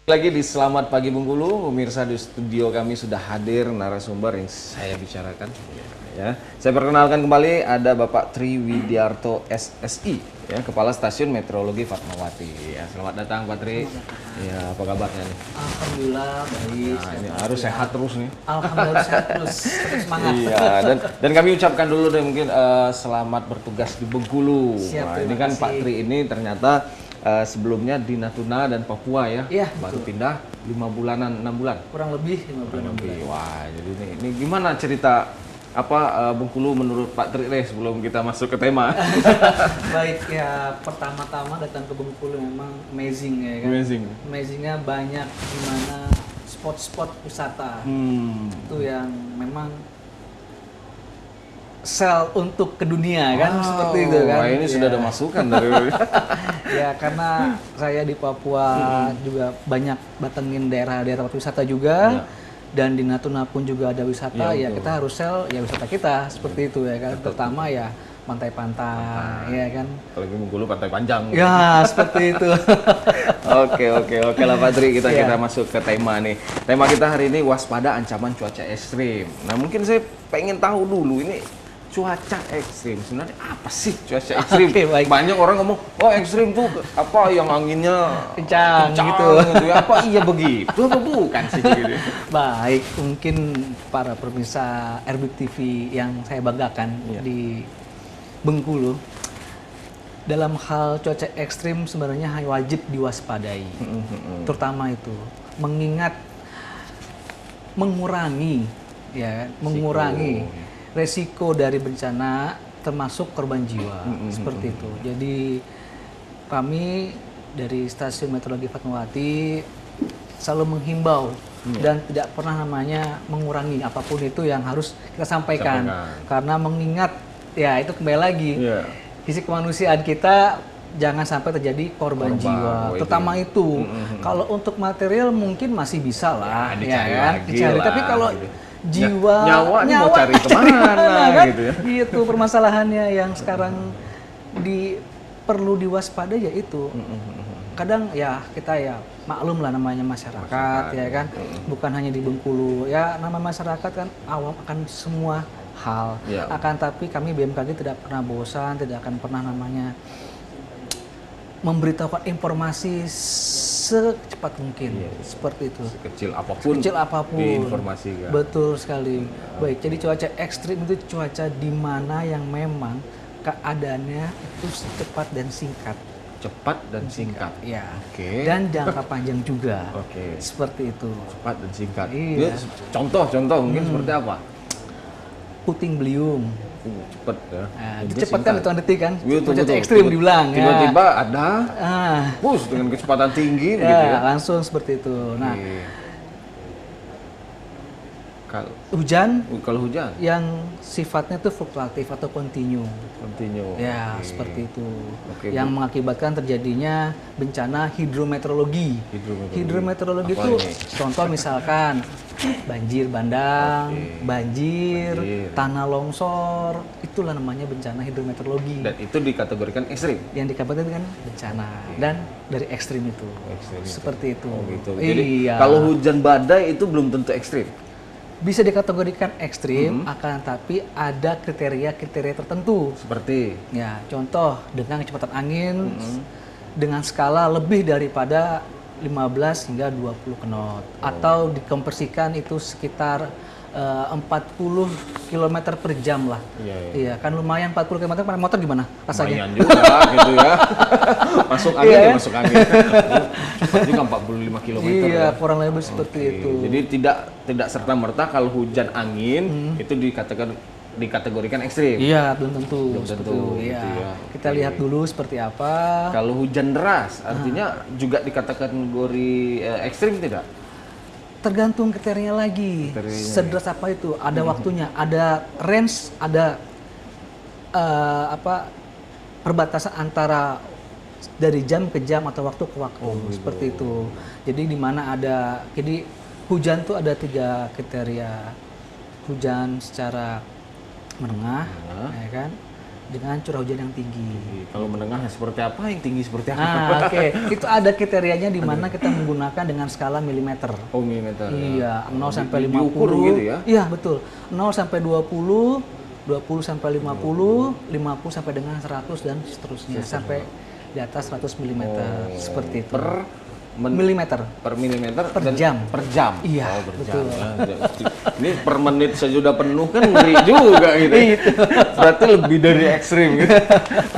Lagi di Selamat Pagi Bengkulu, pemirsa di studio kami sudah hadir narasumber yang saya bicarakan. Ya, saya perkenalkan kembali ada Bapak Tri Widiarto SSI, ya, Kepala Stasiun Meteorologi Fatmawati. Ya, selamat datang Pak Tri. Ya, apa kabarnya nih? Alhamdulillah baik. Nah, ini harus sehat terus nih. Alhamdulillah sehat terus semangat. Iya, dan kami ucapkan dulu deh mungkin selamat bertugas di Bengkulu. Siap, Nah, ini terima kan kasih. Pak Tri ini ternyata sebelumnya di Natuna dan Papua ya, Iya, baru pindah 5 bulanan, 6 bulan. Kurang lebih 5 bulan. Wah, jadi ini gimana cerita Bengkulu menurut Pak Tri sebelum kita masuk ke tema? Baik ya, pertama-tama datang ke Bengkulu memang amazing ya kan. Amazing. Amazingnya banyak gimana spot-spot wisata. Itu yang memang sel untuk ke dunia kan, seperti itu kan. Wah, ini sudah ada masukan dari Ya karena saya di Papua juga banyak datengin daerah-daerah wisata juga. Dan di Natuna pun juga ada wisata, ya kita harus sel ya wisata kita seperti itu ya kan. Pertama ya pantai-pantai, ya kan. Kalau di Bengkulu Pantai Panjang. Ya seperti itu. Oke lah Pak Tri, kita masuk ke tema nih. Tema kita hari ini waspada ancaman cuaca ekstrim. Nah, mungkin saya pengen tahu dulu ini cuaca ekstrim sebenarnya apa sih cuaca ekstrim? Oke, baik. Banyak orang ngomong, oh ekstrim tuh apa yang anginnya Kencang gitu. ya. Apa iya begitu apa bukan sih gitu? Baik, mungkin para pemirsa RBIK TV yang saya banggakan di Bengkulu, dalam hal cuaca ekstrim sebenarnya wajib diwaspadai. Terutama itu mengingat mengurangi resiko dari bencana termasuk korban jiwa seperti itu. Jadi kami dari Stasiun Meteorologi Fatmawati selalu menghimbau dan tidak pernah namanya mengurangi apapun itu yang harus kita sampaikan. Karena mengingat ya itu kembali lagi sisi kemanusiaan kita jangan sampai terjadi korban jiwa. Terutama itu. Kalau untuk material mungkin masih bisa lah dicari. Tapi kalau jiwa nyawa mau cari kemana kan? gitu ya. Itu permasalahannya yang sekarang perlu diwaspadai ya itu. Kadang ya kita ya maklum lah namanya masyarakat ya kan. Bukan hanya di Bengkulu. Ya nama masyarakat kan awam akan semua hal. Akan tapi kami BMKG tidak pernah bosan, tidak akan pernah namanya memberitahukan informasi secepat mungkin, seperti itu. Sekecil apapun diinformasikan. Betul sekali. Baik, jadi cuaca ekstrim itu cuaca di mana yang memang keadaannya itu cepat dan singkat. Cepat dan singkat. Ya. Dan jangka panjang juga. Seperti itu. Cepat dan singkat. Iya. Contoh mungkin seperti apa? Puting beliung. Cepet ya. Nah, itu cepat kan hitungan detik kan? Betul. Cuaca ekstrim dibilang. Tiba-tiba ada bus dengan kecepatan tinggi begitu ya. Langsung seperti itu. Nah, kalau hujan yang sifatnya itu fluktuatif atau kontinu. Ya, seperti itu. Yang mengakibatkan terjadinya bencana hidrometeorologi. Hidrometeorologi itu contoh misalkan banjir bandang, banjir, tanah longsor, itulah namanya bencana hidrometeorologi. Dan itu dikategorikan ekstrim. Yang dikategorikan bencana dan dari ekstrim itu. Seperti itu. Gitu. Jadi kalau hujan badai itu belum tentu ekstrim. Bisa dikategorikan ekstrim, akan tapi ada kriteria-kriteria tertentu. Seperti? Ya, contoh dengan kecepatan angin dengan skala lebih daripada 15 hingga 20 knot. Atau dikonversikan itu sekitar 40 km per jam lah. Iya, kan lumayan 40 km per motor gimana rasanya? Lumayan juga gitu ya. Masuk angin masuk angin. Cepat juga 45 km. Iya, kurang lebih seperti itu. Jadi tidak serta-merta kalau hujan angin itu dikategorikan ekstrim. Iya, belum tentu. Gitu ya. Kita lihat dulu seperti apa. Kalau hujan deras artinya juga dikatakan kategori ekstrim tidak? Tergantung kriterianya lagi. Sederas apa itu? Ada waktunya, ada range, ada perbatasan antara dari jam ke jam atau waktu ke waktu, seperti itu. Jadi di mana jadi hujan tuh ada 3 kriteria. Hujan secara menengah, ya kan? dengan curah hujan yang tinggi. Kalau menengah seperti apa, yang tinggi seperti apa? Nah, oke. Itu ada kriterianya di mana kita menggunakan dengan skala milimeter. Oh, milimeter. Iya, 0 sampai 50. Diukur gitu ya? Iya, betul. 0 sampai 20, 20 sampai 50, 50 sampai dengan 100 dan seterusnya sampai di atas 100 mm. Seperti itu. Milimeter. Per milimeter Per dan jam. per jam. Iya, oh, per betul. jam. Ini per menit saja sudah penuh kan ngeri juga gitu. Berarti lebih dari ekstrim gitu.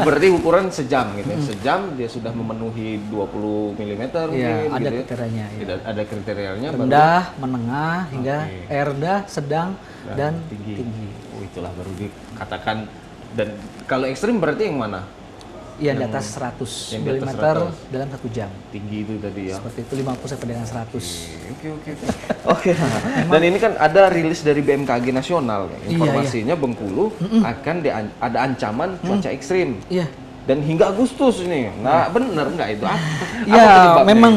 Berarti ukuran sejam gitu. Sejam dia sudah memenuhi 20 mm Iya, mungkin ada gitu ya. kriterianya. Ya. Ada kriterianya Rendah, menengah, hingga rendah, sedang, dan tinggi. tinggi. Oh, itulah baru dikatakan. Dan kalau ekstrim berarti yang mana? Iya, di atas 100 yang di atas mm 100. dalam 1 jam. Tinggi itu tadi ya. Seperti itu 50 sampai dengan 100. Oke. Dan ini kan ada rilis dari BMKG nasional. Iya, Informasinya Bengkulu akan ada ancaman cuaca ekstrim. Iya. Dan hingga Agustus ini. Nggak bener nggak itu? Apa Ya, penyebabnya? memang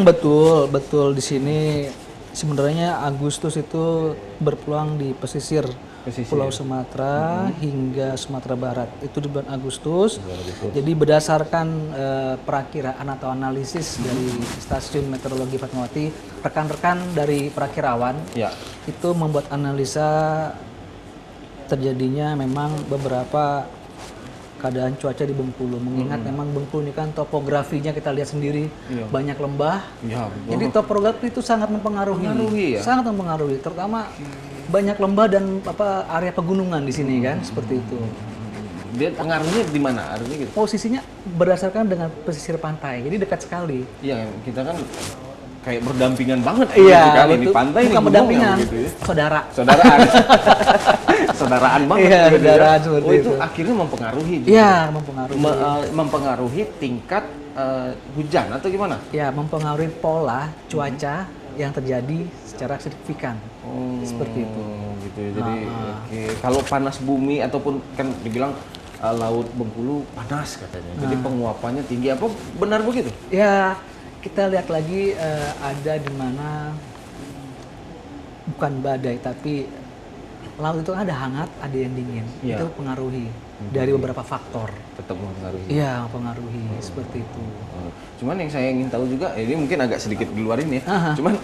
betul di sini sebenarnya Agustus itu berpeluang di pesisir Pulau Sumatera hingga Sumatera Barat. Itu di bulan Agustus. Jadi berdasarkan perakiraan atau analisis dari Stasiun Meteorologi Fatmawati, rekan-rekan dari perakirawan Ya. itu membuat analisa terjadinya memang beberapa keadaan cuaca di Bengkulu. Mengingat memang Bengkulu ini kan topografinya kita lihat sendiri, banyak lembah. Ya, betul. Jadi topografi itu sangat mempengaruhi. Ya? Sangat mempengaruhi, terutama banyak lembah dan area pegunungan di sini kan, seperti itu. Dia pengaruhnya di mana? Artinya gitu. Posisinya berdasarkan dengan pesisir pantai, jadi dekat sekali. Iya, kita kan kayak berdampingan banget Iya, kan ini betul. pantai ini Bukan gunung berdampingan, gitu ya. saudara. Saudaraan. Saudaraan banget Iya, gitu ya. saudaraan seperti Oh, itu itu. akhirnya mempengaruhi. Iya, mempengaruhi. Mempengaruhi tingkat hujan atau gimana? Ya, mempengaruhi pola cuaca yang terjadi secara signifikan. Seperti itu. Gitu. Jadi oke. Kalau panas bumi ataupun kan dibilang laut Bengkulu panas katanya. Jadi penguapannya tinggi, apa benar begitu? Ya, kita lihat lagi ada di mana bukan badai tapi laut itu ada hangat, ada yang dingin. Ya. Itu pengaruhi dari beberapa faktor. Tetap mempengaruhi. Iya, mempengaruhi seperti itu. Cuman yang saya ingin tahu juga, ini mungkin agak sedikit di luar ini ya. Aha. Cuman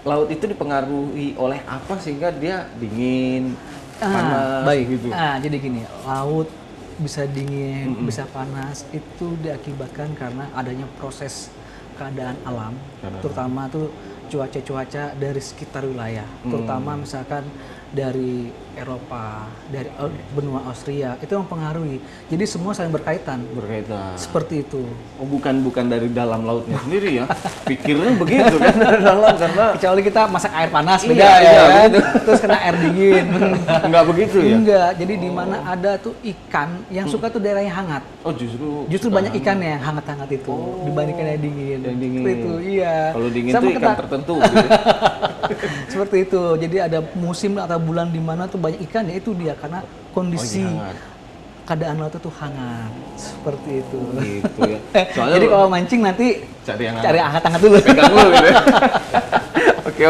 laut itu dipengaruhi oleh apa sehingga dia dingin, panas Baik. gitu. Jadi gini, laut bisa dingin, bisa panas itu diakibatkan karena adanya proses keadaan alam, terutama tuh cuaca-cuaca dari sekitar wilayah, terutama misalkan dari Eropa, dari benua Austria, itu mempengaruhi. Jadi semua saling berkaitan. Seperti itu. Oh, bukan dari dalam lautnya sendiri ya. Pikirnya begitu kan dari dalam, karena Kecuali kita masak air panas beda Iya, ya, kan? begitu. Terus kena air dingin. nggak begitu ya. Enggak. Jadi di mana ada tuh ikan yang suka tuh daerah yang hangat. Oh, justru Justru banyak ikan yang hangat-hangat itu dibandingkan yang dingin. Yang dingin. Seperti itu, iya. Kalau dingin Sama tuh ikan kita- tertentu gitu. Seperti itu. Jadi ada musim atau bulan di mana tuh banyak ikan, ya itu dia karena kondisi hangat. keadaan laut itu hangat. Seperti itu. Gitu ya. Soalnya Jadi kalau mancing nanti cari yang cari hangat-hangat dulu. pegang dulu gitu ya. Oke.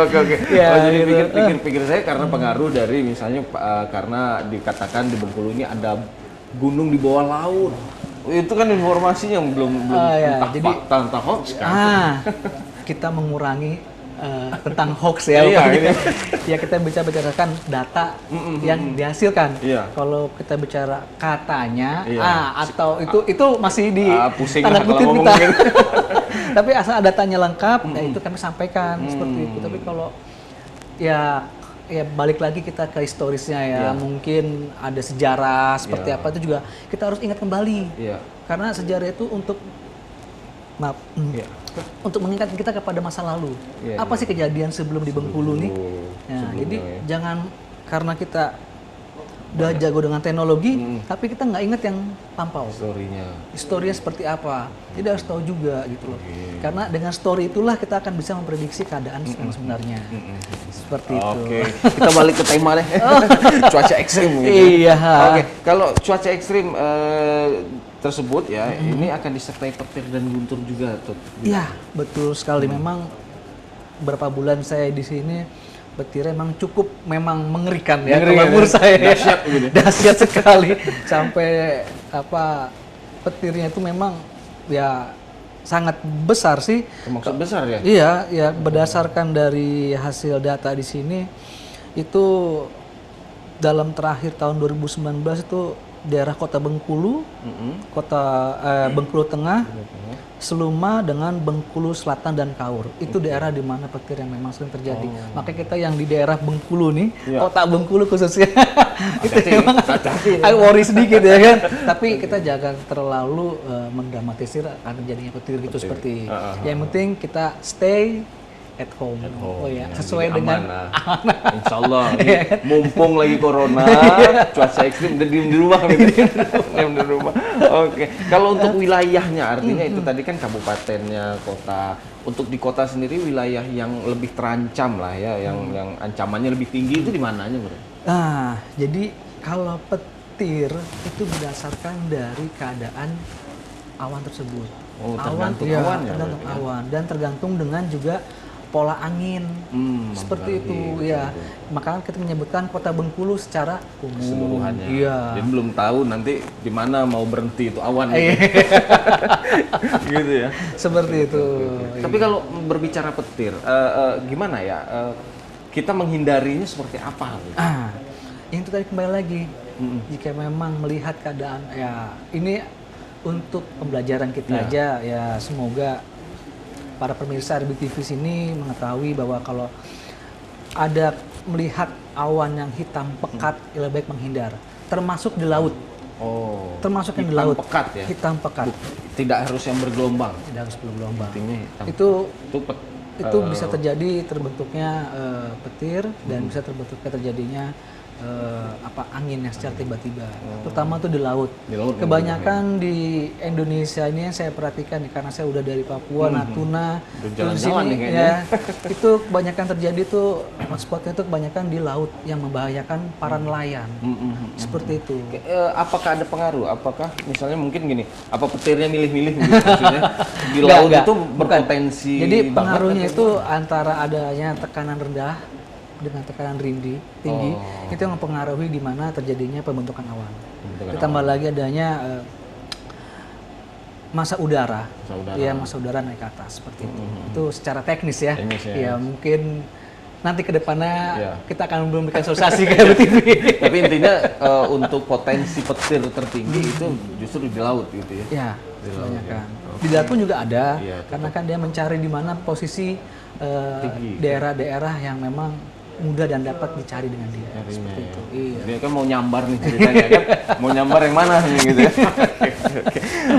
Ya, Oh, jadi gitu. pikir saya karena pengaruh dari misalnya karena dikatakan di Bengkulu ini ada gunung di bawah laut. Itu kan informasi yang belum ya. entah Jadi- fakta entah hoax kan. Kita mengurangi tentang hoax ya. Iya, pokoknya. ini. Ya kita bisa bicarakan data yang dihasilkan. Iya. Kalau kita bicara katanya, Iya. atau itu masih di Pusing tanda lah kutip kalau kita. ngomong gitu. Tapi asal datanya lengkap, ya itu kami sampaikan seperti itu. Tapi kalau ya balik lagi kita ke historisnya ya, Iya. mungkin ada sejarah seperti Iya. apa itu juga kita harus ingat kembali. Iya. Karena sejarah itu untuk Iya. untuk mengingatkan kita kepada masa lalu. Iya, Apa sih kejadian sebelum di Bengkulu nih? Nah, sebelumnya jadi ya. jangan karena kita udah jago dengan teknologi, tapi kita nggak ingat yang lampau. Historinya seperti apa? Tidak harus tahu juga gitu loh. Karena dengan story itulah kita akan bisa memprediksi keadaan yang sebenarnya. Seperti itu. Oke, kita balik ke tema deh. Cuaca ekstrim gitu. Iya. Oke, kalau cuaca ekstrim tersebut ya, ini akan disertai petir dan guntur juga tuh. Iya, betul sekali. Memang beberapa bulan saya di sini petirnya memang mengerikan ya Mengerikan kalau menurut ya? saya. Dahsyat gitu. Dahsyat sekali sampai petirnya itu memang ya sangat besar sih. Termasuk besar ya? Iya, ya berdasarkan dari hasil data di sini itu dalam terakhir tahun 2019 itu daerah Kota Bengkulu, Bengkulu Tengah, Seluma dengan Bengkulu Selatan dan Kaur. Itu daerah di mana petir yang memang sering terjadi. Makanya kita yang di daerah Bengkulu nih, Kota Bengkulu khususnya, itu memang agak worry sedikit ya kan. Tapi kita jangan terlalu mendramatisir akan terjadinya petir gitu seperti. Yang penting kita stay at home. Oh ya, sesuai dengan Insya Allah. Mumpung lagi corona, cuaca ekstrim, udah diem di rumah nih. Diem di rumah. Oke. Kalau untuk wilayahnya, artinya itu tadi kan kabupatennya, kota. Untuk di kota sendiri wilayah yang lebih terancam lah ya, yang ancamannya lebih tinggi itu di mananya, Bro? Nah, jadi kalau petir itu berdasarkan dari keadaan awan tersebut. Oh, tergantung ya, awan ya, tergantung berarti ya? awan dan tergantung dengan juga pola angin. Seperti itu ya. Makanya kita menyebutkan Kota Bengkulu secara umum. Keseluruhannya. Iya. Jadi belum tahu nanti di mana mau berhenti itu awan. Gitu ya. Seperti itu. Tapi kalau berbicara petir, gimana ya? Kita menghindarinya seperti apa? Itu tadi kembali lagi. Jika memang melihat keadaan ya ini untuk pembelajaran kita aja ya, semoga para pemirsa RBTV sini mengetahui bahwa kalau ada melihat awan yang hitam pekat, lebih baik menghindar. Termasuk di laut. Oh. Termasuk yang di hitam laut. Pekat ya. Hitam pekat. Tidak harus yang bergelombang. Tidak harus bergelombang. Artinya hitam. Itu bisa terjadi terbentuknya petir dan bisa terjadinya angin yang secara tiba-tiba. Terutama tuh di laut. Kebanyakan di Indonesia ini yang saya perhatikan karena saya udah dari Papua, Natuna, terus sini ya, itu kebanyakan terjadi tuh hotspotnya itu kebanyakan di laut yang membahayakan para nelayan. Seperti itu. Apakah ada pengaruh? Apakah misalnya mungkin gini, apa petirnya milih-milih gitu, maksudnya di laut itu berpotensi. Jadi pengaruhnya itu antara adanya tekanan rendah dengan tekanan tinggi, itu yang mempengaruhi di mana terjadinya pembentukan awan. Ditambah lagi adanya massa udara. Massa udara naik ke atas seperti itu. Itu secara teknis ya. Ya mungkin nanti ke depannya kita akan memberikan sosialisasi kayak begitu. Tapi intinya untuk potensi petir tertinggi itu justru di laut gitu ya. Ya, kebanyakan. Di darat pun juga ada, karena kan dia mencari di mana posisi daerah-daerah yang memang mudah dan dapat dicari dengan dia. Seperti itu. Iya. Dia kan mau nyambar nih ceritanya kan. Mau nyambar yang mana nih gitu ya.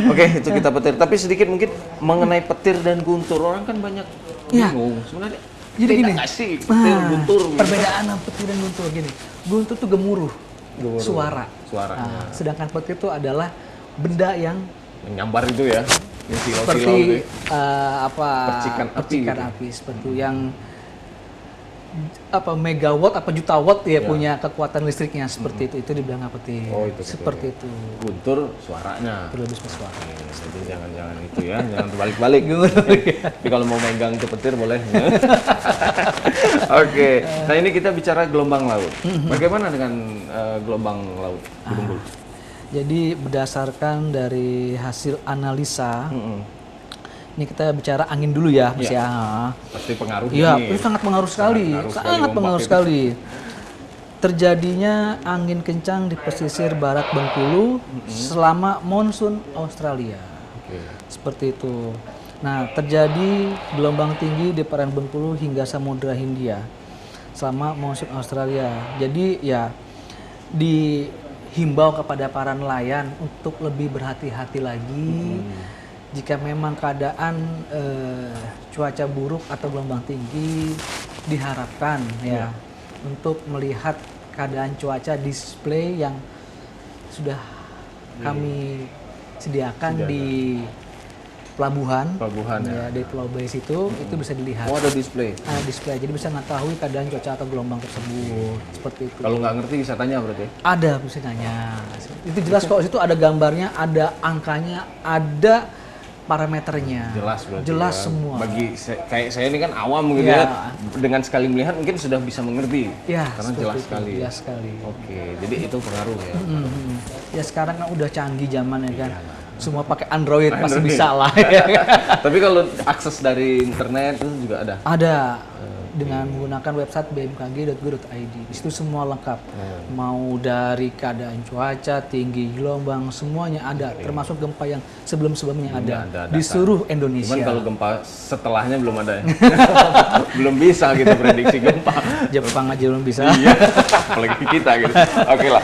Oke, itu kita petir. Tapi sedikit mungkin mengenai petir dan guntur. Orang kan banyak bingung. Sebenarnya jadi gini, petir, guntur. Perbedaan petir dan guntur gini. Guntur tuh gemuruh. Suara. Sedangkan petir itu adalah benda yang nyambar itu ya. Seperti percikan api seperti itu yang megawatt juta watt ya punya kekuatan listriknya seperti itu dibilang petir. Seperti itu. Guntur suaranya. Lebih suara. Jadi jangan itu ya, jangan terbalik-balik. Tapi kalau mau megang itu petir boleh. Oke. Nah ini kita bicara gelombang laut. Bagaimana dengan gelombang laut? Jadi berdasarkan dari hasil analisa. Ini kita bicara angin dulu ya, Mas ya. Pasti pengaruh. Iya, itu sangat pengaruh sekali, sangat pengaruh sekali. Terjadinya angin kencang di pesisir barat Bengkulu selama monsun Australia. Seperti itu. Nah, terjadi gelombang tinggi di perairan Bengkulu hingga Samudra Hindia selama monsun Australia. Jadi ya dihimbau kepada para nelayan untuk lebih berhati-hati lagi. Jika memang keadaan cuaca buruk atau gelombang tinggi, diharapkan untuk melihat keadaan cuaca display yang sudah kami sediakan di pelabuhan di Pulau Bais itu bisa dilihat. Oh, ada display. Display, jadi bisa mengetahui keadaan cuaca atau gelombang tersebut. Seperti itu. Kalau nggak ngerti bisa tanya berarti? Ada, bisa tanya. Itu jelas kok, situ ada gambarnya, ada angkanya, ada parameternya. Jelas berarti Jelas ya. semua. Bagi kayak saya ini kan awam gitu Ya. ya. Dengan sekali melihat mungkin sudah bisa mengerti. Ya, Karena seperti jelas itu, sekali. jelas sekali. Oke, jadi itu pengaruh ya. Ya sekarang kan udah canggih zaman ya kan. Semua pakai Android pasti Android. bisa lah. Ya kan? Tapi kalau akses dari internet itu juga ada. Ada dengan menggunakan website bmkg.go.id. Di situ semua lengkap. Mau dari keadaan cuaca, tinggi gelombang, semuanya ada. Termasuk gempa yang sebelum-sebelumnya ada ada di data. seluruh Indonesia. Cuman kalau gempa setelahnya belum ada ya. Belum bisa gitu prediksi gempa. Jepang aja belum bisa. Iya, apalagi kita gitu. Oke lah.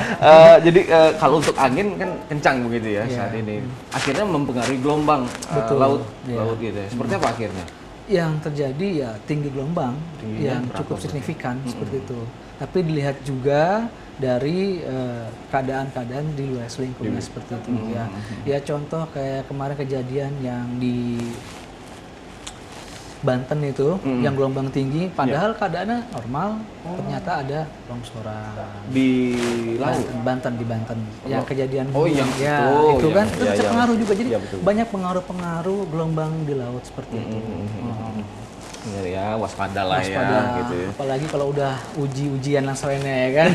Jadi kalau untuk angin kan kencang begitu ya saat ini. Akhirnya mempengaruhi gelombang laut gitu ya. Seperti apa akhirnya? Yang terjadi ya tinggi gelombang Tingginya yang berapa cukup berarti? signifikan seperti itu. Tapi dilihat juga dari keadaan-keadaan di luar lingkungan seperti itu ya. Ya contoh kayak kemarin kejadian yang di Banten itu yang gelombang tinggi, padahal keadaannya normal, ternyata ada longsoran. Di laut. Banten di Banten. Yang kejadian Oh, yang ya, itu, itu kan yang- itu ya, bisa ya. pengaruh juga. Jadi Ya, betul. banyak pengaruh-pengaruh gelombang di laut seperti itu. Ya, waspada lah Waspada, ya gitu ya. apalagi kalau udah ujian yang lainnya ya kan.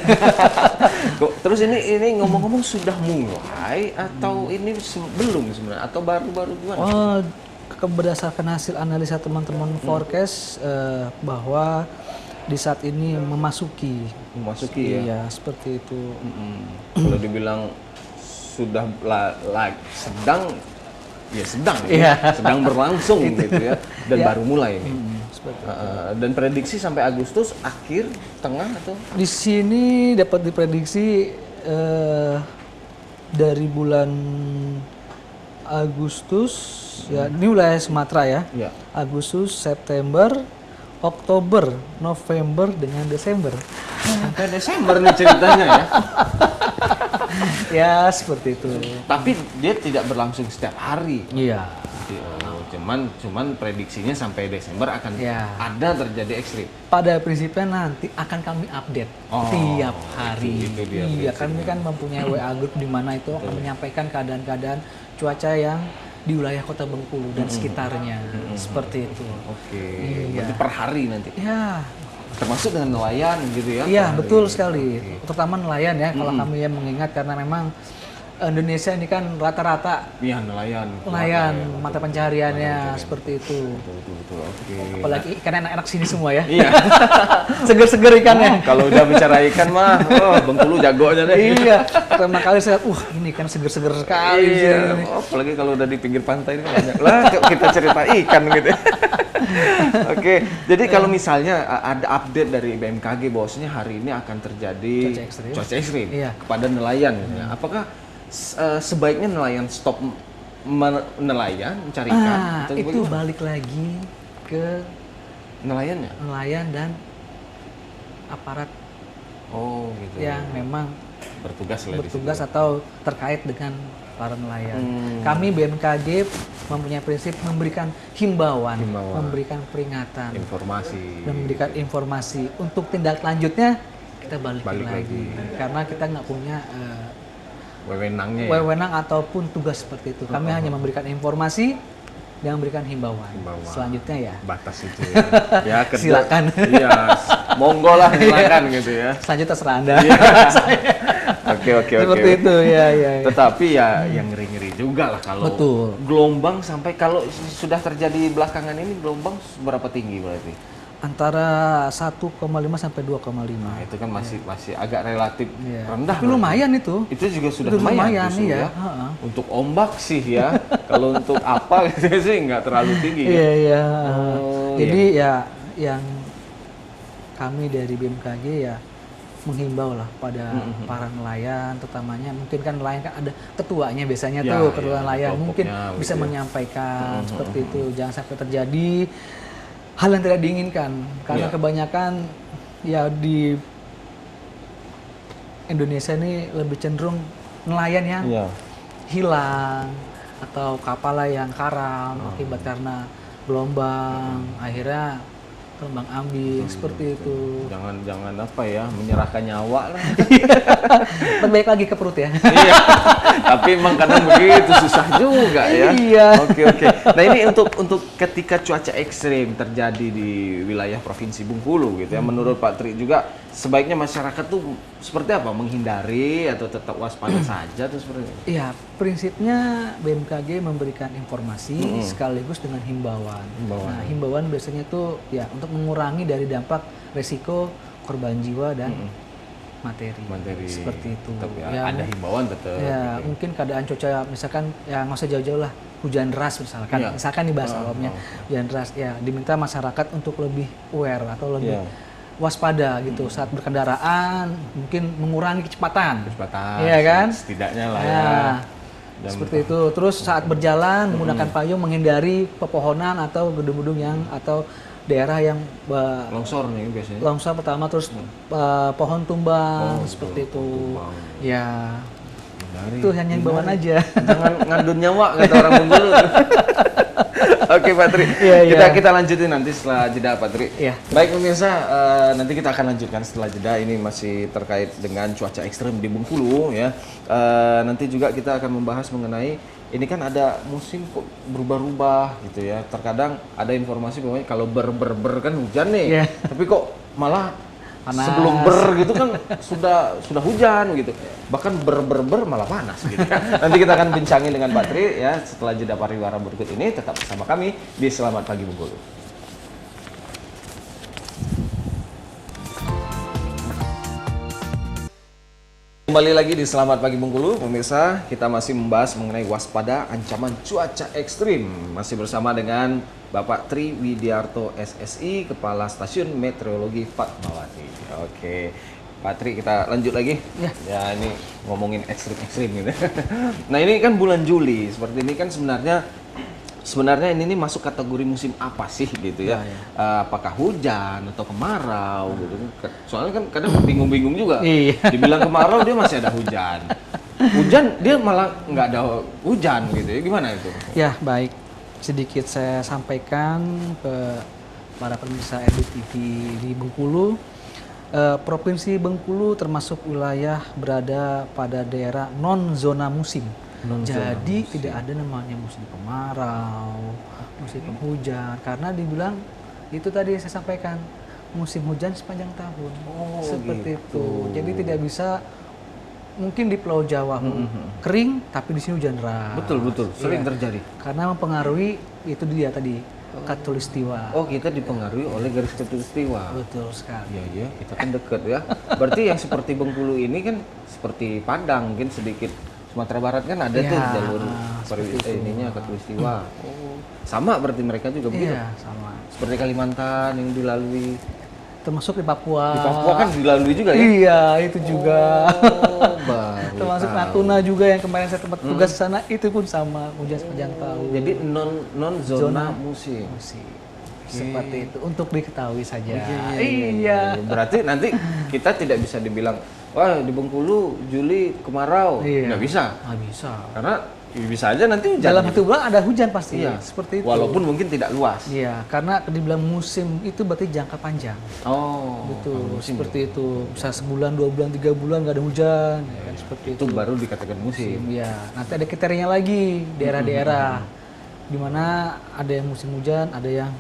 Terus ini ngomong-ngomong sudah mulai atau ini belum sebenarnya atau baru-baru gimana? Oh, berdasarkan hasil analisa teman-teman forecast bahwa di saat ini memasuki. Memasuki ya. Iya, seperti itu. Kalau dibilang sudah sedang ya sedang Iya. sedang berlangsung gitu ya dan Ya. baru mulai ini. Seperti Dan prediksi sampai Agustus akhir tengah atau di sini dapat diprediksi dari bulan Agustus ya, ini wilayah Sumatera ya. ya. Agustus, September, Oktober, November dengan Desember. Sampai Desember nih ceritanya ya. Ya, seperti itu. Tapi dia tidak berlangsung setiap hari. Iya. Cuman prediksinya sampai Desember akan Ya. ada terjadi ekstrim. Pada prinsipnya nanti akan kami update Oh, tiap hari. itu dia Iya, prinsipnya. kami kan mempunyai WA group di mana itu akan menyampaikan keadaan-keadaan cuaca yang di wilayah Kota Bengkulu dan sekitarnya. Seperti itu. Oke. Iya. Berarti per hari nanti. Ya, Termasuk dengan nelayan gitu ya. iya per hari. betul sekali. Terutama nelayan ya, kalau kami yang mengingat karena memang Indonesia ini kan rata-rata Iya, nelayan. nelayan Keluarga ya. mata pencahariannya seperti itu. Betul. Oke. Apalagi ikan enak-enak sini semua ya. Iya. Seger-seger ikannya. Kalau udah bicara ikan mah, Bengkulu jagonya deh. Iya, pertama kali saya lihat, ini kan seger-seger sekali di Iya. sini. Apalagi kalau udah di pinggir pantai ini banyak. Lah, kita cerita ikan gitu. Oke, jadi kalau misalnya ada update dari BMKG bahwasanya hari ini akan terjadi Cuaca ekstrim. Iya. kepada nelayan, gitu ya. Apakah sebaiknya nelayan stop nelayan mencari ikan? Atau Itu bagaimana? balik lagi ke Nelayannya? nelayan dan aparat Oh, gitu. yang memang Bertugas lah di situ. bertugas atau terkait dengan para nelayan. Hmm. Kami BMKG mempunyai prinsip memberikan himbauan, Himbauan. memberikan peringatan, Informasi. memberikan informasi. Untuk tindak lanjutnya kita balik Balik lagi. Karena kita nggak punya Wewenangnya ya. wewenang ataupun tugas seperti itu. Kami hanya memberikan informasi dan memberikan himbauan. Himbauan. Selanjutnya ya, Batas itu ya. Ya, kerja. Silakan. Iya, monggo lah silakan gitu ya. selanjutnya terserah Anda. Oke. Seperti itu ya. Tetapi ya yang ngeri-ngeri juga lah kalau Betul. gelombang sampai kalau sudah terjadi belakangan ini gelombang berapa tinggi berarti? Antara 1,5 sampai 2,5. Nah, itu kan masih agak relatif Iya. rendah. Tapi berarti. lumayan itu. Itu juga sudah Itu lumayan, lumayan, justru iya. ya. Ha-ha. Untuk ombak sih ya. Kalau untuk apa gitu sih nggak terlalu tinggi. Ya? Iya. Oh, Jadi ya yang kami dari BMKG ya menghimbau lah pada para nelayan, terutamanya mungkin kan nelayan kan ada ketuanya biasanya Ya, tuh ketua ya, nelayan ketua mungkin pokoknya bisa gitu ya. menyampaikan seperti itu, jangan sampai terjadi hal yang tidak diinginkan karena Ya. kebanyakan ya di Indonesia ini lebih cenderung nelayan yang Iya. hilang atau kapalnya yang karam akibat karena gelombang, akhirnya terombang ambing seperti itu. Jangan apa ya, menyerahkan nyawa lah. Terbaik lagi ke perut ya. Iya. Tapi emang kadang begitu susah juga ya. Iya. Oke. Nah ini untuk ketika cuaca ekstrim terjadi di wilayah Provinsi Bengkulu gitu ya. Menurut Pak Tri juga sebaiknya masyarakat tuh seperti apa? Menghindari atau tetap waspada saja tuh seperti itu? Iya, prinsipnya BMKG memberikan informasi sekaligus dengan himbauan. Nah, himbauan biasanya itu ya untuk mengurangi dari dampak resiko korban jiwa dan materi. Seperti itu. Tetap ya, ada himbauan tetap. Ya, gitu. mungkin keadaan cuaca misalkan ya nggak usah jauh-jauh lah, hujan deras misalkan. Iya. Misalkan nih bahasa awamnya, hujan deras ya diminta masyarakat untuk lebih aware atau lebih waspada gitu saat berkendaraan, mungkin mengurangi kecepatan. Iya kan? Setidaknya lah ya. Seperti itu. Terus saat berjalan menggunakan payung, menghindari pepohonan atau gedung-gedung yang atau daerah yang longsor nih biasanya. Longsor pertama, terus pohon tumbang seperti itu. Ya. Itu hanya himbauan aja. Jangan ngandun nyawa kata orang Bengkulu. Oke Pak Tri, kita lanjutin nanti setelah jeda Pak Tri. Baik pemirsa, nanti kita akan lanjutkan setelah jeda. Ini masih terkait dengan cuaca ekstrim di Bengkulu ya. Nanti juga kita akan membahas mengenai ini kan ada musim kok berubah-ubah gitu ya. Terkadang ada informasi bahwa kalau ber kan hujan nih, tapi kok malah panas. Sebelum gitu kan sudah hujan gitu. Bahkan ber malah panas gitu. Nanti kita akan bincangin dengan Pak Tri ya setelah jeda pariwara berikut ini. Tetap bersama kami di Selamat Pagi Bengkulu. Kembali lagi di Selamat Pagi Bengkulu, pemirsa. Kita masih membahas mengenai waspada ancaman cuaca ekstrim. Masih bersama dengan Bapak Tri Widiarto SSI, Kepala Stasiun Meteorologi Fatmawati. Oke, Pak Tri, kita lanjut lagi. Ya, ini ngomongin ekstrim-ekstrim gitu. Nah, ini kan bulan Juli. Seperti ini kan sebenarnya ini masuk kategori musim apa sih gitu ya? Apakah hujan atau kemarau gitu? Soalnya kan kadang bingung-bingung juga. Dibilang kemarau dia masih ada hujan. Hujan dia malah nggak ada hujan gitu ya? Gimana itu? Ya baik, sedikit saya sampaikan ke para pemirsa RBTV di Bengkulu. Provinsi Bengkulu termasuk wilayah berada pada daerah non zona musim. Jadi tidak ada namanya musim kemarau, musim penghujan, karena dibilang itu tadi saya sampaikan musim hujan sepanjang tahun. Seperti itu. Jadi tidak bisa mungkin di Pulau Jawa kering, tapi di sini hujan deras. Betul, sering terjadi. Karena mempengaruhi itu dia tadi khatulistiwa. Oh, kita dipengaruhi oleh garis khatulistiwa. Betul sekali. Iya, kita kan dekat ya. Berarti yang seperti Bengkulu ini kan seperti Padang, mungkin sedikit Sumatera Barat kan ada tuh jalur ininya khatulistiwa. Sama berarti mereka juga begitu. Iya, sama. Seperti Kalimantan yang dilalui. Termasuk di Papua. Di Papua kan dilalui juga ya? Iya, itu juga. Baru termasuk Natuna juga yang kemarin saya tempat tugas di sana, itu pun sama hujan sepanjang tahun. Jadi non zona musim. Seperti itu, untuk diketahui saja. Iya. Berarti nanti kita tidak bisa dibilang, wah di Bengkulu Juli kemarau. Nggak bisa. Nggak bisa. Karena bisa aja nanti hujan. Dalam satu bulan ada hujan pasti. Iya. Seperti itu. Walaupun mungkin tidak luas. Iya, karena dibilang musim itu berarti jangka panjang. Betul. Seperti itu. Bisa sebulan, 2 bulan, 3 bulan nggak ada hujan. Ya kan, seperti itu. Itu baru dikatakan musim. Iya. Nanti ada kriterianya lagi, daerah-daerah. Di mana ada yang musim hujan, ada yang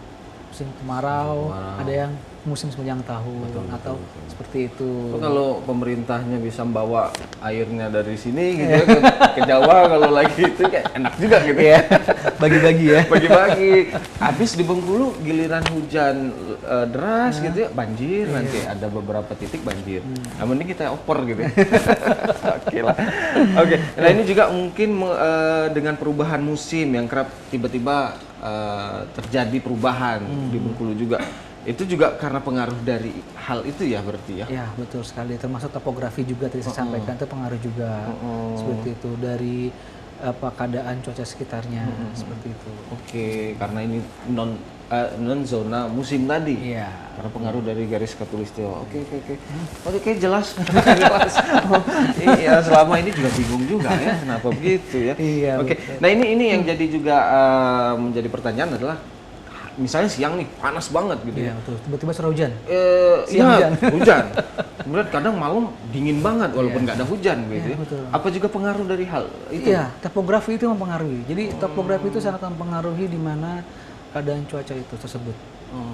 musim kemarau, ada yang musim sepanjang tahun atau seperti itu. Kalau pemerintahnya bisa membawa airnya dari sini gitu ya ke Jawa kalau lagi itu kayak enak juga gitu ya. Bagi-bagi ya. Bagi-bagi. Habis di Bengkulu giliran hujan deras gitu ya, banjir nanti ada beberapa titik banjir. Nah, mending kita oper gitu. Oke lah. Oke. Nah, ini juga mungkin dengan perubahan musim yang kerap tiba-tiba terjadi perubahan di Bengkulu juga. Itu juga karena pengaruh dari hal itu ya berarti ya? Ya betul sekali, termasuk topografi juga tadi saya sampaikan itu pengaruh juga seperti itu dari keadaan cuaca sekitarnya seperti itu. Oke, karena ini non zona musim tadi. Iya. Karena pengaruh dari garis khatulistiwa. Oke, jelas. Jelas. Iya, selama ini juga bingung juga ya kenapa begitu ya. Iya. Oke. Nah, ini yang jadi juga menjadi pertanyaan adalah misalnya siang nih panas banget gitu Iya ya. betul. Tiba-tiba surah hujan. Siang hujan. hujan. Kemudian kadang malam dingin banget walaupun nggak ada hujan gitu Iya, ya. betul. Apa juga pengaruh dari hal itu? Iya, topografi itu mempengaruhi. Jadi topografi itu sangat mempengaruhi di mana keadaan cuaca itu tersebut.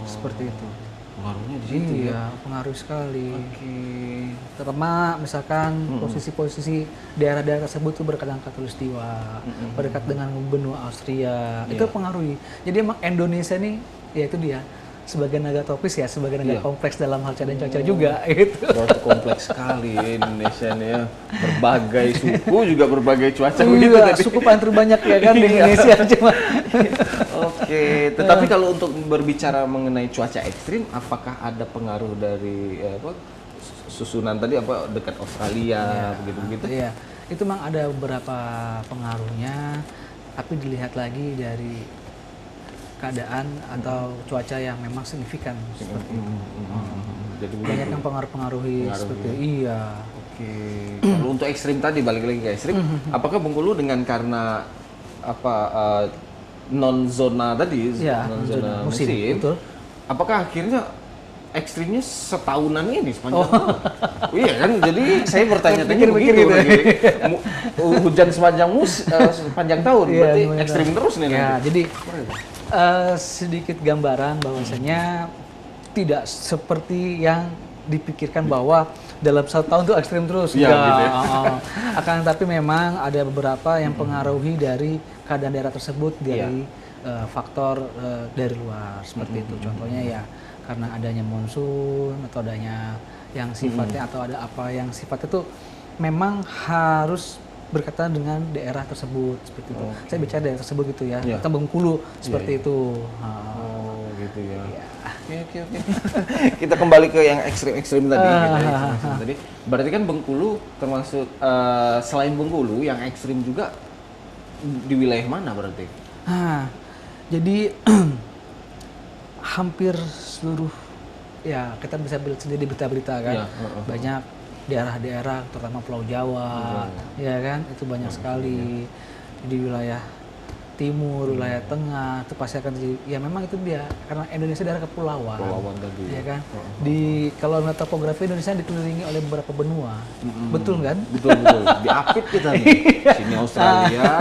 Seperti itu. Pengaruhnya di situ ya. Iya, pengaruh sekali. Oke. Terutama misalkan posisi-posisi daerah-daerah tersebut itu berkaitan khatulistiwa, berdekat dengan benua Austria, itu pengaruhi. Jadi emang Indonesia nih, ya itu dia, sebagai negara tropis ya, sebagai negara kompleks dalam hal keadaan cuaca juga, gitu. Berarti kompleks sekali ya Indonesia nih ya. Berbagai suku juga berbagai cuaca begitu Iya, tadi. suku paling terbanyak ya kan di Indonesia cuma. Oke, tetapi kalau untuk berbicara mengenai cuaca ekstrim, apakah ada pengaruh dari susunan tadi apa dekat Australia begitu-begitu? Iya, itu memang ada beberapa pengaruhnya, tapi dilihat lagi dari keadaan atau cuaca yang memang signifikan seperti itu. Jadi Banyak yang pengaruhi seperti itu. Iya. Oke. Kalau untuk ekstrim tadi balik lagi ke ekstrim, apakah Bengkulu dengan karena apa non zona tadi, Iya, non zona zona musim, musim, betul. apakah akhirnya ekstrimnya setahunan ini sepanjang tahun? Iya kan, jadi saya bertanya-tanya begitu. gitu. Hujan sepanjang tahun, Iya, berarti sepanjang ekstrim terus nih Ya, nanti. jadi sedikit gambaran bahwasanya tidak seperti yang dipikirkan bahwa dalam 1 tahun itu ekstrim terus. Iya, Enggak. gitu ya. Akan tapi memang ada beberapa yang pengaruhi dari keadaan daerah tersebut dari faktor dari luar seperti itu. Contohnya ya karena adanya monsun atau adanya yang sifatnya atau ada apa yang sifatnya itu memang harus berkaitan dengan daerah tersebut seperti itu. Saya bicara daerah tersebut gitu ya. Iya. Atau Bengkulu seperti itu. Oh gitu ya. Oke. Kita kembali ke yang ekstrim-ekstrim tadi. Ekstrim tadi. Berarti kan Bengkulu termasuk selain Bengkulu yang ekstrim juga di wilayah mana berarti? Nah, jadi hampir seluruh ya kita bisa lihat sendiri di berita-berita kan. Iya, Banyak daerah-daerah terutama Pulau Jawa, ya kan itu banyak sekali di wilayah timur, wilayah tengah itu pasti akan terjadi. Ya memang itu dia karena Indonesia daerah kepulauan. Kepulauan tadi. Ya kan. Kalau topografi Indonesia dikelilingi oleh beberapa benua. Betul kan? Betul. Diapit kita nih. Sini Australia,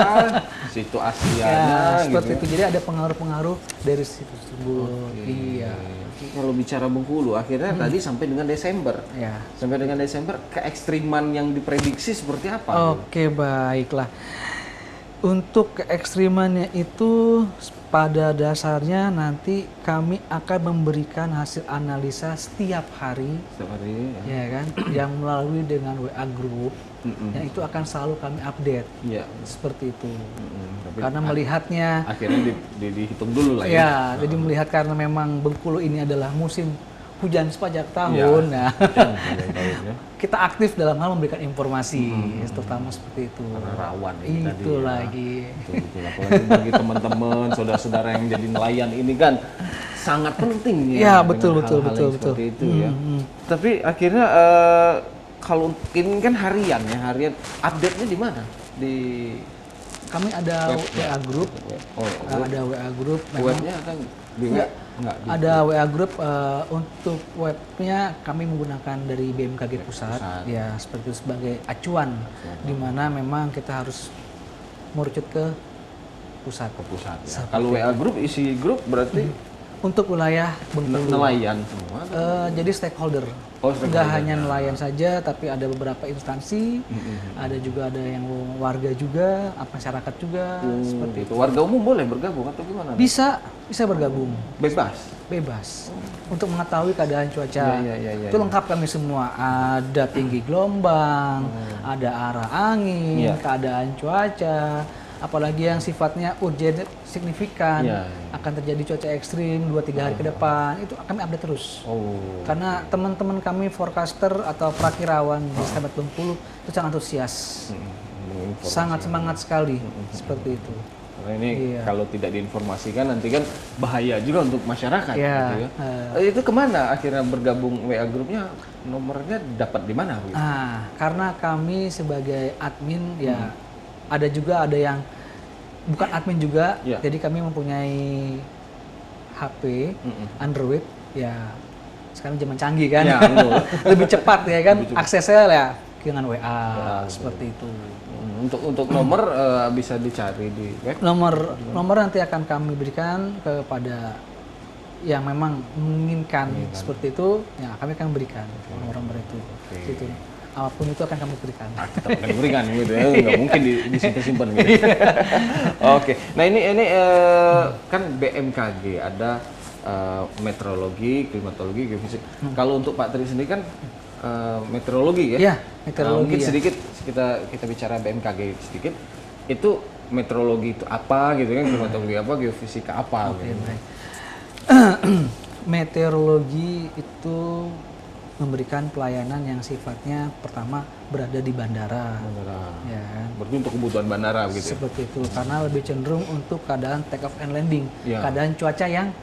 situ Asia. Ya, seperti gitu. itu. Jadi ada pengaruh-pengaruh dari situ tersebut. Iya. Kalau bicara Bengkulu, akhirnya tadi sampai dengan Desember. Ya. Sampai dengan Desember, keekstriman yang diprediksi seperti apa? Oke, baiklah. Untuk keekstrimannya itu pada dasarnya nanti kami akan memberikan hasil analisa setiap hari, Setiap hari ya. ya kan, yang melalui dengan WA Group, yang itu akan selalu kami update, Iya. seperti itu. Tapi Karena melihatnya, akhirnya dihitung dulu lah ya. ya, jadi melihat karena memang Bengkulu ini adalah musim hujan sepanjang tahun, nah, Tahunnya. kita aktif dalam hal memberikan informasi, terutama seperti itu. Karena rawan ini tadi Itu ya. lagi. Betul. Apalagi bagi teman-teman, saudara-saudara yang jadi nelayan ini kan sangat penting ya. Ya, dengan betul. hal-hal yang seperti itu ya. Tapi akhirnya kalau ini kan harian ya, harian update-nya di mana? Di Kami ada webnya? WA group, Oh, ada WA group. Memang webnya kan di web? Enggak. ada WA group untuk webnya kami menggunakan dari BMKG Pusat, ya seperti itu sebagai acuan, di mana memang kita harus merucut ke pusat. Ke pusat. Ya. Kalau WA group isi grup berarti Untuk wilayah Bengkulu. nelayan semua. Jadi stakeholder. Oh, stakeholder. Nggak hanya nelayan saja, tapi ada beberapa instansi, ada juga ada yang warga juga, masyarakat juga, seperti Itu warga umum boleh bergabung atau gimana? bisa bergabung, Bebas. bebas untuk mengetahui keadaan cuaca. Iya, Itu lengkap kami semua. Ada tinggi gelombang, ada arah angin, Iya. keadaan cuaca, apalagi yang sifatnya urgent signifikan, Iya. akan terjadi cuaca ekstrim 2-3 hari ke depan, itu kami update terus. Oh. Karena teman-teman kami forecaster atau prakirawan di Sahabat Bengkulu itu sangat antusias, sangat semangat sekali seperti itu. Karena ini Iya. kalau tidak diinformasikan nanti kan bahaya juga untuk masyarakat. Iya. Gitu ya. Itu kemana akhirnya bergabung WA grupnya? Nomornya dapat di mana? Gitu? Karena kami sebagai admin ya ada juga ada yang bukan admin juga, Iya. jadi kami mempunyai HP, Android, ya sekarang zaman canggih kan, Ya, betul. lebih cepat ya kan, Lebih cepat. aksesnya ya dengan WA, Ya, seperti itu. Untuk nomor bisa dicari di web. Nomor nanti akan kami berikan kepada yang memang menginginkan seperti itu, ya kami akan berikan nomor itu. Gitu. Apapun itu akan kami berikan. Tetap akan diberikan gitu ya, nggak mungkin disimpan-simpan gitu. Oke, nah ini kan BMKG ada meteorologi, klimatologi, geofisik. Kalau untuk Pak Tri sendiri kan meteorologi ya? Iya, meteorologi. Mungkin ya. sedikit kita bicara BMKG sedikit. Itu meteorologi itu apa gitu kan? Klimatologi apa? Geofisika apa? Oke, gitu. baik. Meteorologi itu memberikan pelayanan yang sifatnya pertama berada di bandara. Bandara. Ya kan? Berarti untuk kebutuhan bandara gitu. Ya? Seperti itu, karena lebih cenderung untuk keadaan take off and landing, Ya. keadaan cuaca yang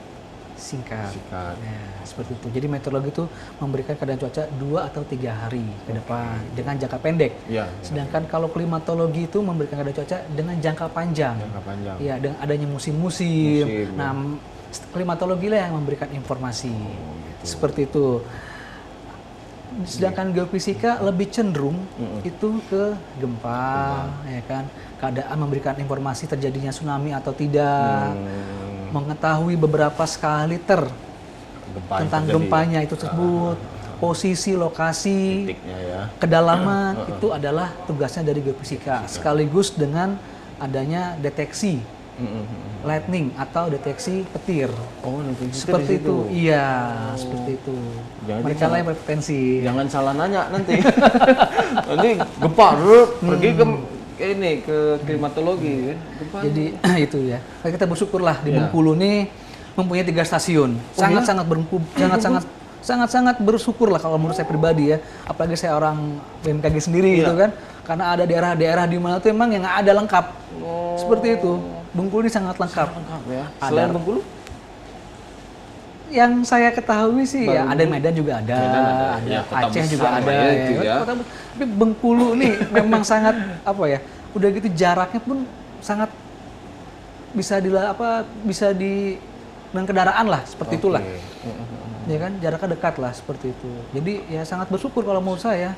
singkat. Singkat. Ya, seperti itu. Jadi meteorologi itu memberikan keadaan cuaca 2 atau 3 hari ke depan dengan jangka pendek. Ya, Sedangkan kalau klimatologi itu memberikan keadaan cuaca dengan jangka panjang. jangka panjang. Ya, dengan adanya musim-musim. Musim, Nah, klimatologi lah yang memberikan informasi. Seperti itu. Sedangkan geofisika lebih cenderung itu ke gempa, ya kan, keadaan memberikan informasi terjadinya tsunami atau tidak, mengetahui beberapa skala liter Gempa yang tentang terjadi, gempanya ya. itu tersebut, posisi, lokasi, Titiknya ya. kedalaman itu adalah tugasnya dari geofisika, sekaligus dengan adanya deteksi lightning atau deteksi petir. Oh, nanti Seperti itu, iya, seperti itu. Jadi Mereka lah yang berpotensi. Jangan salah nanya nanti. Nanti gempa, pergi ke klimatologi kan. Gempa. Jadi itu ya. Kita bersyukurlah di Bengkulu nih mempunyai 3 stasiun. Sangat-sangat bersyukur lah kalau menurut saya pribadi ya. Apalagi saya orang BMKG sendiri gitu kan. Karena ada daerah-daerah di mana tuh emang yang ada lengkap. Seperti itu. Bengkulu ini sangat lengkap. ya. Ada. Selain Bengkulu? Yang saya ketahui sih ya ada Medan juga ada, Medan ada. Ya, kota Aceh besar juga lah ada. ya itu ya. Tapi Bengkulu nih memang sangat apa ya? Udah gitu jaraknya pun sangat bisa dengan kendaraan lah seperti itulah. Ya kan jaraknya dekat lah seperti itu. Jadi ya sangat bersyukur kalau menurut saya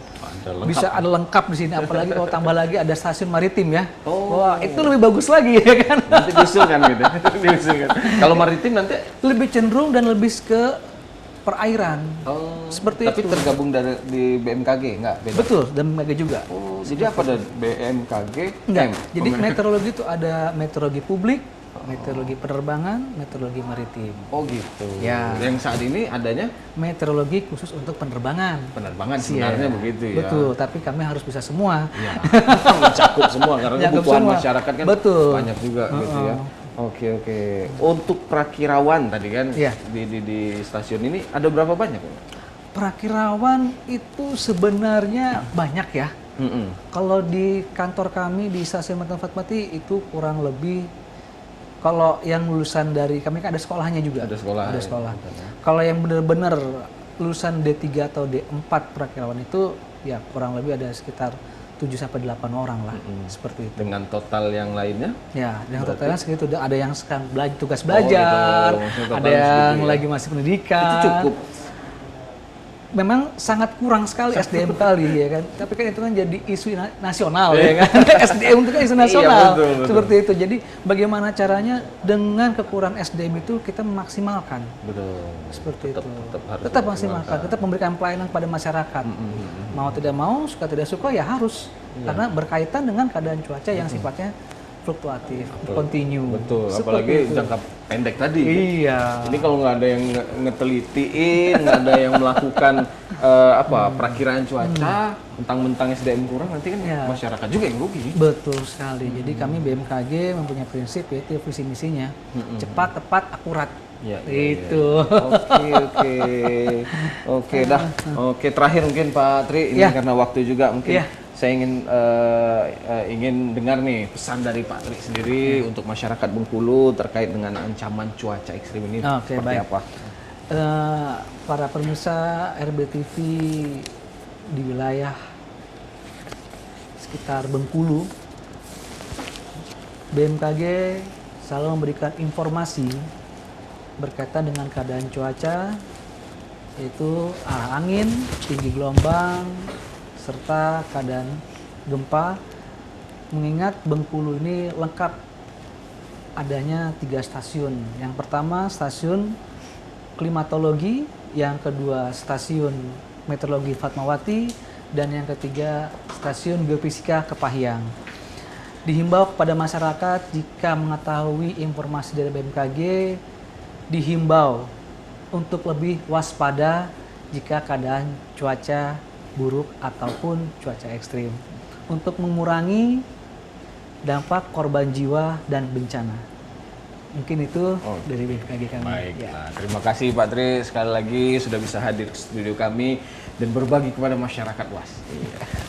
bisa ada lengkap di sini, apalagi kalau tambah lagi ada stasiun maritim ya. Wah, itu lebih bagus lagi ya kan. Nanti diusulkan gitu. Diusulkan. Kalau maritim nanti Lebih cenderung dan lebih ke perairan. Seperti tapi itu. tergabung di BMKG enggak beda. Betul, dan BMKG juga. Oh, jadi apa ada BMKG? Enggak. Jadi meteorologi itu ada meteorologi publik, meteorologi penerbangan, meteorologi maritim. Oh gitu. Ya. Yang saat ini adanya Meteorologi khusus untuk penerbangan. penerbangan sebenarnya Iya. begitu ya. Betul, tapi kami harus bisa semua. Ya. Mencakup semua karena Mencakup kebutuhan semua. masyarakat kan Betul. banyak juga gitu ya. Oke. Untuk Prakirawan tadi kan Iya. di stasiun ini ada berapa banyak? Prakirawan itu sebenarnya banyak ya. Kalau di kantor kami di Stasiun Meteorologi Fatmawati itu kurang lebih, kalau yang lulusan dari kami kan ada sekolahnya juga. Ada sekolah. Ada sekolah. Kalau yang benar-benar lulusan D3 atau D4 Prakirawan itu ya kurang lebih ada sekitar 7 sampai 8 orang lah. Seperti itu. Dengan total yang lainnya? Ya, dengan totalnya segitu. Ada yang sekarang tugas belajar, gitu. ada yang lagi masih pendidikan. Itu cukup. Memang sangat kurang sekali SDM kali ya kan. Tapi kan itu kan jadi isu nasional ya kan. SDM itu kan isu nasional. Betul. Seperti itu. Jadi bagaimana caranya dengan kekurangan SDM itu kita memaksimalkan. Betul. Seperti itu. harus Tetap maksimalkan, tetap memberikan pelayanan kepada masyarakat. Mau tidak mau, suka tidak suka ya harus. Karena berkaitan dengan keadaan cuaca yang sifatnya fluktuatif, continue. Betul, Seperti apalagi itu. jangka pendek tadi. Iya. Ini kalau nggak ada yang ngetelitiin, nggak ada yang melakukan perakiraan cuaca, mentang-mentang SDM kurang, nanti kan Ya. masyarakat juga yang rugi. Betul sekali. Jadi kami BMKG mempunyai prinsip yaitu visi misinya cepat, tepat, akurat. Ya, Itu. Oke, dah. Oke, terakhir mungkin Pak Tri, ini Ya. karena waktu juga mungkin Ya. saya ingin dengar nih pesan dari Pak Tri sendiri untuk masyarakat Bengkulu terkait dengan ancaman cuaca ekstrim ini Oke, seperti baik. apa? Para pemirsa RBTV di wilayah sekitar Bengkulu, BMKG selalu memberikan informasi berkaitan dengan keadaan cuaca, yaitu arah angin, tinggi gelombang, serta keadaan gempa. Mengingat Bengkulu ini lengkap adanya 3 stasiun. Yang pertama stasiun klimatologi, yang kedua stasiun meteorologi Fatmawati, dan yang ketiga stasiun geofisika Kepahyang. Dihimbau kepada masyarakat jika mengetahui informasi dari BMKG, dihimbau untuk lebih waspada jika keadaan cuaca buruk ataupun cuaca ekstrim, untuk mengurangi dampak korban jiwa dan bencana. Mungkin itu dari BMKG kami. Baiklah, terima kasih Pak Tri sekali lagi sudah bisa hadir ke studio kami dan berbagi kepada masyarakat luas.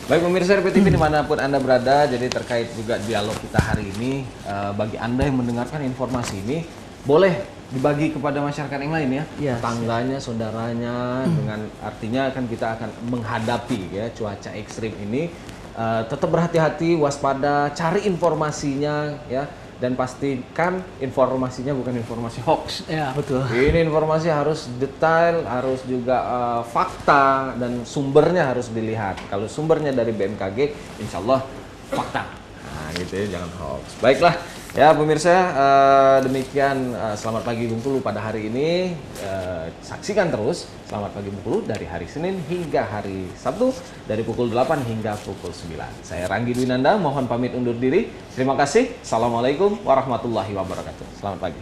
Baik pemirsa RPTV dimanapun Anda berada, jadi terkait juga dialog kita hari ini, bagi Anda yang mendengarkan informasi ini, boleh dibagi kepada masyarakat yang lain ya, Iya, tetangganya, saudaranya, dengan artinya kan kita akan menghadapi ya cuaca ekstrim ini. Tetap berhati-hati, waspada, cari informasinya ya, dan pastikan informasinya bukan informasi hoax. Ya, betul. Ini informasi harus detail, harus juga fakta, dan sumbernya harus dilihat. Kalau sumbernya dari BMKG, insya Allah fakta. Nah gitu ya, jangan hoax. Baiklah, ya pemirsa, demikian Selamat Pagi Bengkulu pada hari ini. Saksikan terus Selamat Pagi Bengkulu dari hari Senin hingga hari Sabtu dari pukul 8 hingga pukul 9. Saya Ranggi Dwinanda, mohon pamit undur diri. Terima kasih. Assalamualaikum warahmatullahi wabarakatuh. Selamat pagi.